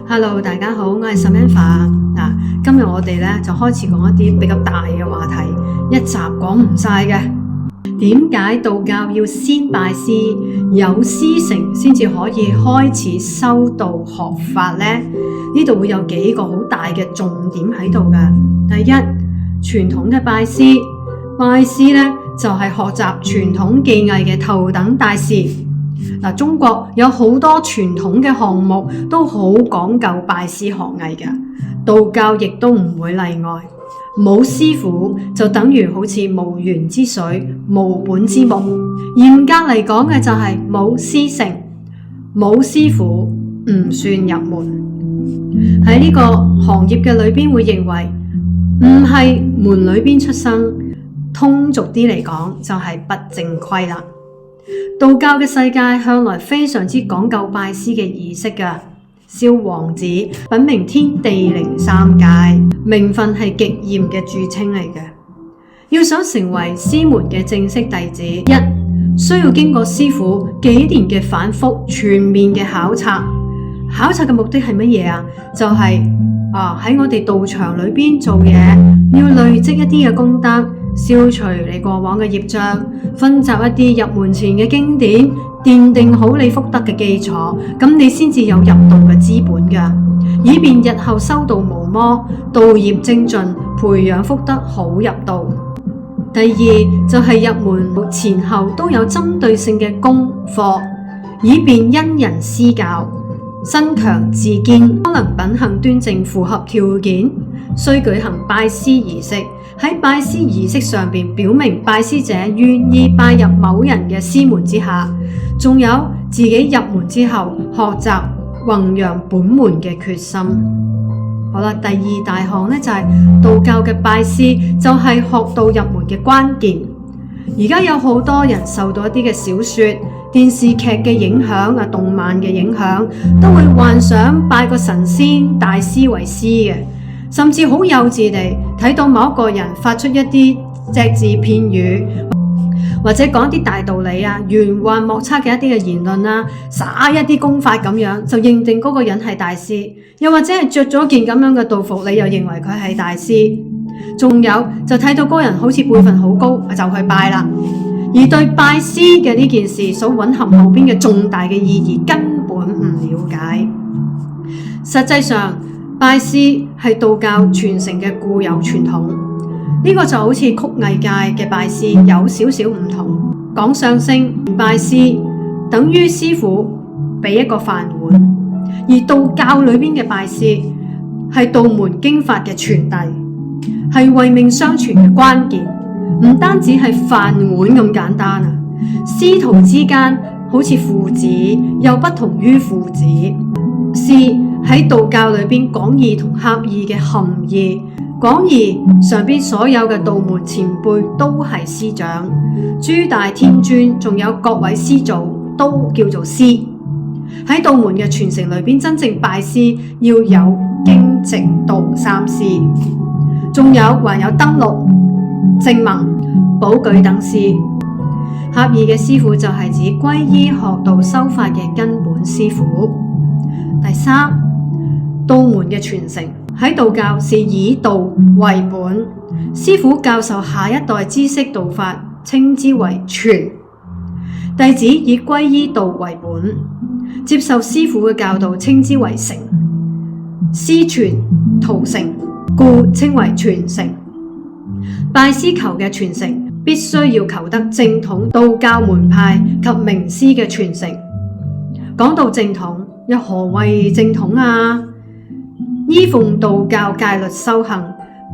Hello， 大家好，我係 Samantha。今日我哋咧就開始講一啲比較大嘅話題，一集講唔晒嘅。點解道教要先拜師，有師承先至可以開始修道學法呢？呢度會有幾個好大嘅重點喺度嘅。第一，傳統嘅拜師，拜師咧就係學習傳統技藝嘅頭等大事。中國有好多傳統嘅項目都好講究拜師學藝嘅，道教亦都唔會例外。冇師傅就等於好似無源之水、無本之木。嚴格嚟講嘅就係冇師承、冇師傅唔算入門。喺呢個行業嘅裏邊會認為唔係門裏邊出生，通俗啲嚟講就係不正規啦。道教嘅世界向來非常之講究拜師嘅儀式㗎，燒黃紙，稟明天地靈三界，名分係極嚴嘅著稱嚟嘅。要想成為師門嘅正式弟子，一需要經過師傅幾年嘅反覆全面嘅考察。考察嘅目的係乜嘢啊？就係喺我哋道場裏邊做嘢，要累積一啲嘅功德，消除你過往嘅業障，分集一啲入門前嘅經典，奠定好你福德嘅基礎，咁你先至有入道嘅資本㗎，以便日後修道無魔，道業精進，培養福德好入道。第二就係入門前後都有針對性嘅功課，以便因人施教，身強志堅，可能品行端正，符合條件，需舉行拜師儀式。喺拜師儀式上邊表明拜師者願意拜入某人嘅師門之下，仲有自己入門之後學習弘揚本門嘅決心。好啦，第二大項呢，就係道教嘅拜師就係學道入門嘅關鍵。而家有好多人受到一啲嘅小說、電視劇嘅影響動漫嘅影響，都會幻想拜個神仙大師為師嘅。甚至好幼稚地睇到某一個人發出一啲隻字片語，或者講一啲大道理玄幻莫測嘅一啲嘅言論灑一啲功法咁樣，就認定嗰個人係大師。又或者係着咗件咁樣嘅道服，你又認為佢係大師。仲有就睇到嗰個人好似輩分好高，就去拜啦。而對拜師嘅呢件事所蘊含後邊嘅重大嘅意義根本唔了解。實際上拜師係道教傳承嘅固有傳統，呢個就好似曲藝界嘅拜師有少少唔同。講相聲拜師等於師傅俾一個飯碗，而道教裏邊嘅拜師係道門經法嘅傳遞，係慧命相傳嘅關鍵，唔單止係飯碗咁簡單師徒之間好似父子，又不同於父子。師喺道教裏邊廣義同狹義嘅含義，廣義上邊所有嘅道門前輩都係師長，諸大天尊仲有各位師祖都叫做師。喺道門嘅傳承裏邊，真正拜師要有經直道三師，仲有還有燈錄、正盟、寶舉等師。狹義嘅師傅就係指皈依學道修法嘅根本師傅。第三，道門嘅傳承喺道教是以道為本，師傅教授下一代知識道法，稱之為傳；弟子以皈依道為本，接受師傅嘅教導，稱之為承。師傳徒承，故稱為傳承。拜師求嘅傳承，必須要求得正統道教門派及名師嘅傳承。講到正統，又何謂正統啊？依奉道教戒律修行，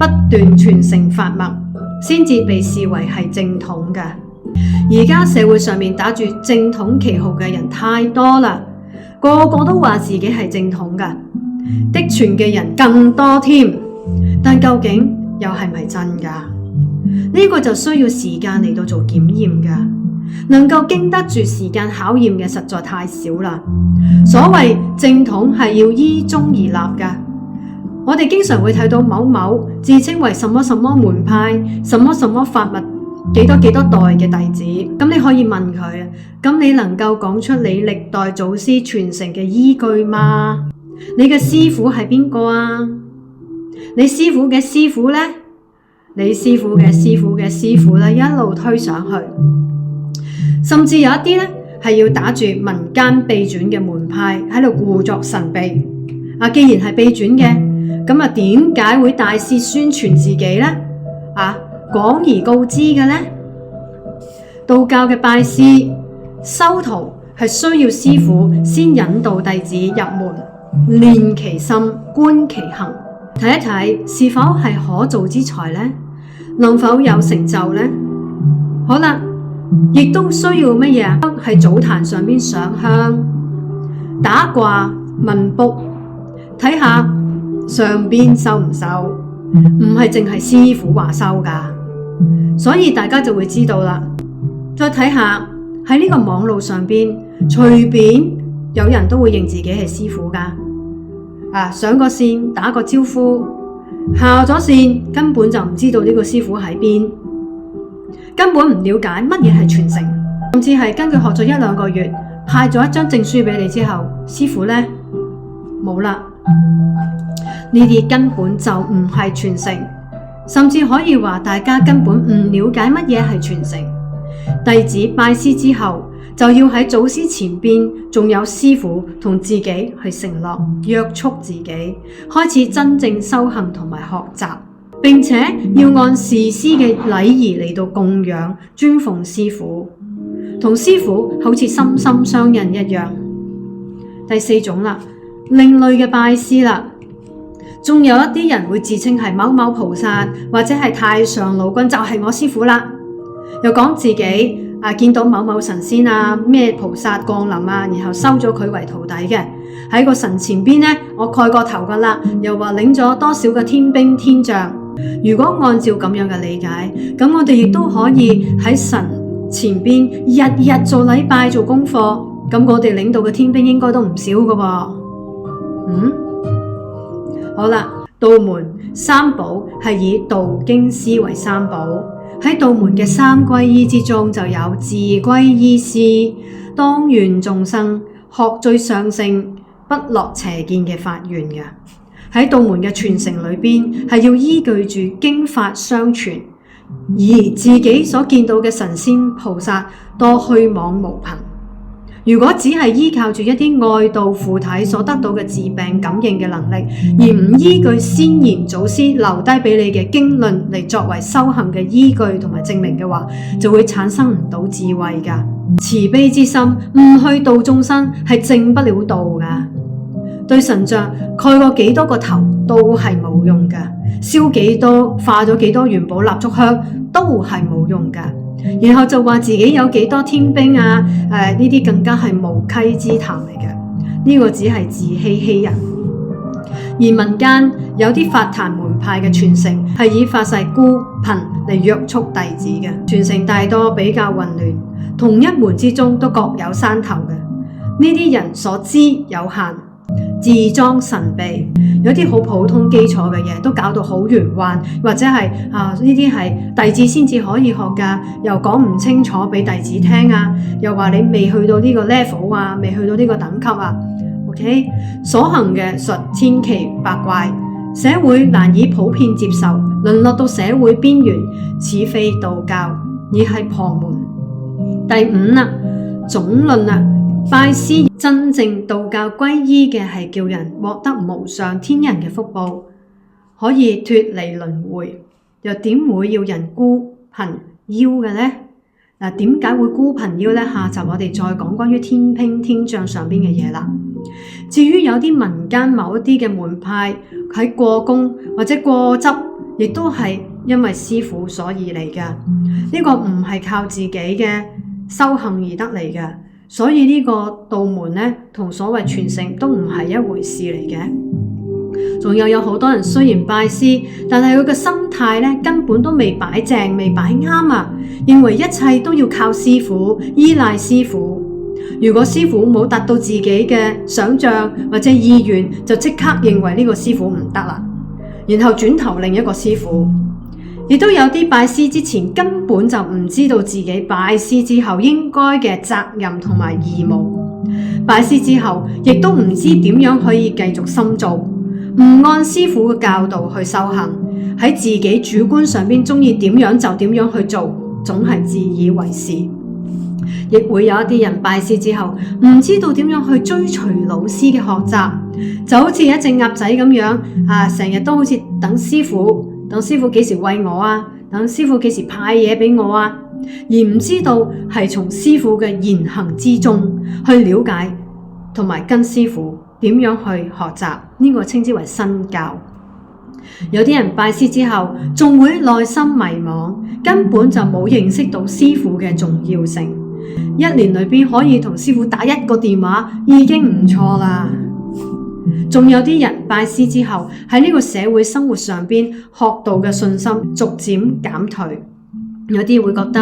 不斷傳承法脈，先至被視為係正統嘅。而家社會上面打住正統旗號嘅人太多啦，個個都話自己係正統嘅，的傳嘅人更多添。但究竟又係咪真㗎？呢個就需要時間嚟到做檢驗㗎。能夠經得住時間考驗嘅實在太少啦。所謂正統係要依宗而立㗎。我哋經常會睇到某某自稱為什麼什麼門派、什麼什麼法脈幾多幾多代嘅弟子，咁你可以問佢，咁你能夠講出你歷代祖師傳承嘅依據嗎？你嘅師傅係邊個啊？你師傅嘅師傅呢？你師傅嘅師傅嘅師傅呢，一路推上去，甚至有一啲呢係要打住民間秘傳嘅門派喺度故作神秘。既然係秘傳嘅，咁點解會大肆宣傳自己呢？廣而告之嘅呢？道教嘅拜師修徒係需要師傅先引導弟子入門，練其心，觀其行，睇一睇是否係可造之材呢？能否有成就呢？好啦，亦都需要乜嘢啊？喺祖壇上邊上香、打卦、問卜，睇下上邊收唔收，唔係淨係師傅話收噶。所以大家就會知道啦。再睇下喺呢個網路上邊，隨便有人都會認自己係師傅噶。上個線打個招呼，下咗線根本就唔知道呢個師傅喺邊，根本唔了解乜嘢係傳承，甚至係跟佢學咗一兩個月，派咗一張證書俾你之後，師傅呢冇啦。呢啲根本就唔係傳承，甚至可以話大家根本唔了解乜嘢係傳承。弟子拜師之後，就要喺祖師前邊仲有師傅同自己去承諾約束自己，開始真正修行同埋學習，並且要按事師嘅禮儀嚟到供養尊奉師傅，同師傅好似心心相印一樣。第四種啦，另類嘅拜師啦，仲有一啲人會自稱係某某菩薩或者係太上老君，就係我師傅啦，又講自己見到某某神仙咩菩薩降臨然後收咗佢為徒弟嘅，喺個神前邊呢，我蓋過頭噶啦，又話領咗多少嘅天兵天將。如果按照咁樣嘅理解，咁我哋亦都可以喺神前邊日日做禮拜做功課，咁我哋領導嘅天兵應該都唔少噶喎。好啦，道門三寶係以道經師為三寶。喺道門嘅三歸依之中，就有自歸依師，當願眾生學最上乘，不落邪見嘅法願嘅。喺道門嘅傳承裏邊，係要依據住經法相傳，而自己所見到嘅神仙菩薩多虛妄無憑。如果只係依靠住一啲外道附體所得到嘅治病感應嘅能力，而唔依據先賢祖師留低俾你嘅經論嚟作為修行嘅依據同埋證明嘅話，就會產生唔到智慧噶。慈悲之心唔去度眾生，係證不了道噶。對神像蓋過幾多個頭都係冇用噶，燒幾多化咗幾多元寶蠟燭香都係冇用噶。然後就話自己有幾多天兵呢啲更加係無稽之談嚟嘅，呢個只係自欺欺人。而民間有啲法壇門派嘅傳承係以發誓孤貧嚟約束弟子嘅，傳承大多比較混亂，同一門之中都各有山頭嘅，呢啲人所知有限，自裝神秘，有啲好普通基礎嘅嘢都搞到好玄幻，或者係呢啲係弟子先至可以學噶，又講唔清楚俾弟子聽又話你未去到呢個 level未去到呢個等級OK， 所行嘅術千奇百怪，社會難以普遍接受，淪落到社會邊緣，此非道教，而係旁門。第五啦，總論拜師真正道教歸依嘅係叫人獲得無上天人嘅福報，可以脱離輪迴，又點會要人孤貧夭嘅呢？點解會孤貧夭呢？下集我哋再講關於天兵天將上邊嘅嘢啦。至於有啲民間某一啲嘅門派喺過功或者過執，亦都係因為師父所以嚟嘅，呢個唔係靠自己嘅修行而得嚟嘅。所以呢個道門呢，同所謂傳承都唔係一回事嚟嘅。仲有好多人雖然拜師，但係佢嘅心態呢，根本都未擺正，未擺啱認為一切都要靠師父，依賴師父。如果師父冇達到自己嘅想象或者意願，就即刻認為呢個師父唔得啦，然後轉投另一個師父。亦都有啲拜師之前根本就唔知道自己拜師之後應該嘅責任同埋義務，拜師之後亦都唔知點樣可以繼續深造，唔按師父嘅教導去修行，喺自己主觀上邊中意點樣就點樣去做，總係自以為是。亦會有一啲人拜師之後唔知道點樣去追隨老師嘅學習，就好似一隻鴨仔咁樣成日都好似等師父幾時餵我啊，等師父幾時派嘢俾我啊，而唔知道係從師父嘅言行之中去了解同埋跟師父點樣去學習，呢個稱之為身教。有啲人拜師之後仲會內心迷茫，根本就冇認識到師父嘅重要性，一年裏邊可以同師父打一個電話已經唔錯啦。仲有啲人拜師之後喺呢個社會生活上邊學到嘅信心逐漸減退，有啲會覺得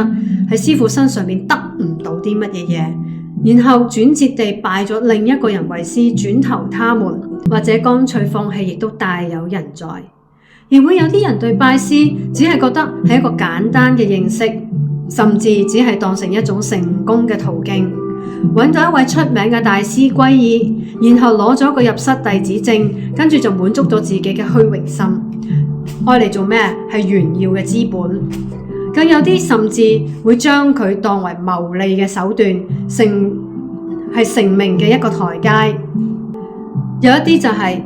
喺師父身上面得唔到啲乜嘢嘢，然後轉折地拜咗另一個人為師，轉投他們，或者乾脆放棄，亦都大有人在。而會有啲人對拜師只係覺得係一個簡單嘅認識，甚至只係當成一種成功嘅途徑，揾到一位出名嘅大師皈依，然後攞咗個入室弟子證，跟住就滿足咗自己嘅虛榮心，愛嚟做咩？係炫耀嘅資本。更有啲甚至會將佢當為牟利嘅手段，成名嘅一個台階。有一啲就係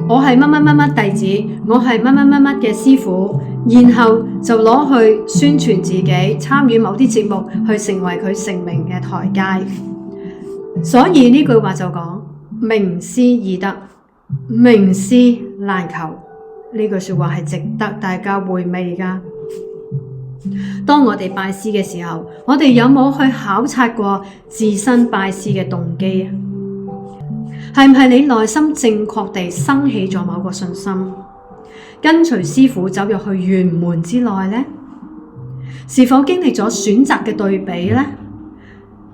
我係乜乜乜乜弟子，我係乜乜乜乜嘅師父，然後就攞去宣傳自己，參與某啲節目，去成為佢成名嘅台階。所以呢句話就講名師易得，名師難求。呢句說話係值得大家回味㗎。當我哋拜師嘅時候，我哋有冇去考察過自身拜師嘅動機啊？係唔係你內心正確地生起咗某個信心，跟隨師父走入去玄門之內呢？是否經歷咗選擇嘅對比呢？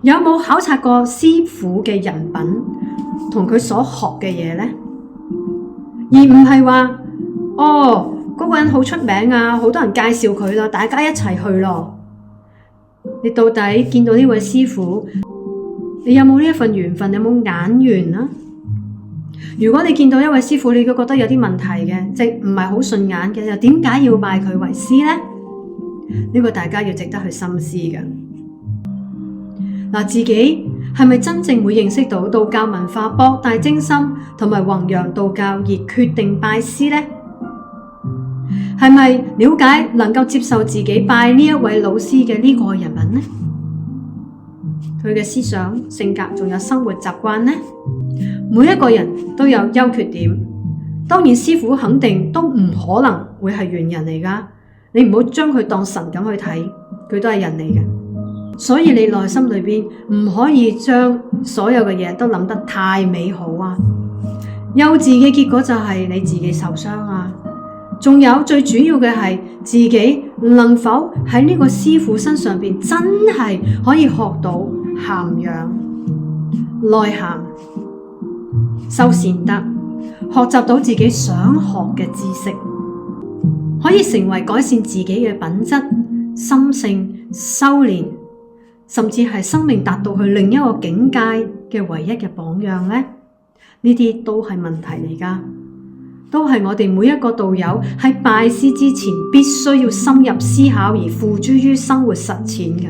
有冇考察過師父嘅人品同佢所學嘅嘢呢？而唔係話嗰個人好出名啊，好多人介紹佢啦，大家一齊去咯。你到底見到呢位師父，你有冇呢一份緣分？有冇眼緣啊？如果你見到一位師父，你都覺得有啲問題嘅，即唔係好順眼嘅，又點解要拜佢為師呢？呢個大家要值得去深思嘅。自己係咪真正會認識到道教文化博大精深，同埋弘揚道教而決定拜師呢？係咪了解能夠接受自己拜呢一位老師嘅呢個人品呢？佢嘅思想、性格仲有生活習慣呢？每一個人都有優缺點，當然師父肯定都唔可能會係完人嚟㗎，你唔好將佢當神咁去睇，佢都係人嚟嘅。所以你內心裏邊唔可以將所有嘅嘢都諗得太美好啊！幼稚嘅結果就係你自己受傷啊！仲有最主要嘅係自己能否喺呢個師父身上邊真係可以學到涵養、內涵、修善德，學習到自己想學嘅知識，可以成為改善自己嘅品質、心性、修煉，甚至係生命達到去另一個境界嘅唯一嘅榜樣呢？呢啲都係問題嚟㗎。都係我哋每一個道友喺拜師之前必須要深入思考而付諸於生活實踐嘅。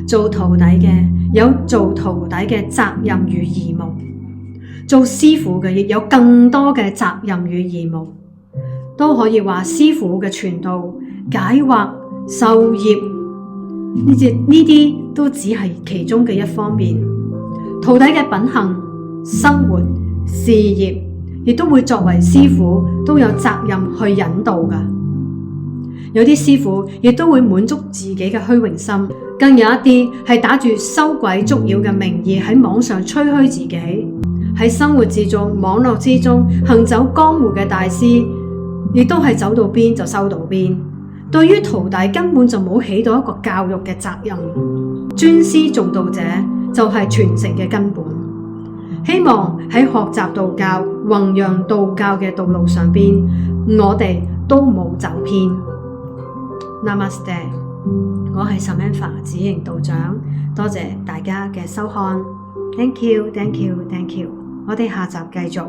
做徒弟嘅有做徒弟嘅責任與義務，做師父嘅亦有更多嘅責任與義務。都可以話師父嘅傳道、解惑、授業呢啲都只係其中嘅一方面。徒弟嘅品行、生活、事業，亦都會作為師父都有責任去引導㗎。有啲師父亦都會滿足自己嘅虛榮心，更有一啲係打住收鬼捉妖嘅名義喺網上吹噓自己。喺生活之中、網絡之中行走江湖嘅大師，亦都係走到邊就收到邊。對於徒弟根本就冇起到一個教育嘅責任。尊師重道者就係傳承嘅根本。希望喺學習道教、弘揚道教嘅道路上邊，我哋都冇走偏。Namaste， 我係 Samantha 子瑩道長，多謝大家嘅收看。Thank you， 我哋下集繼續。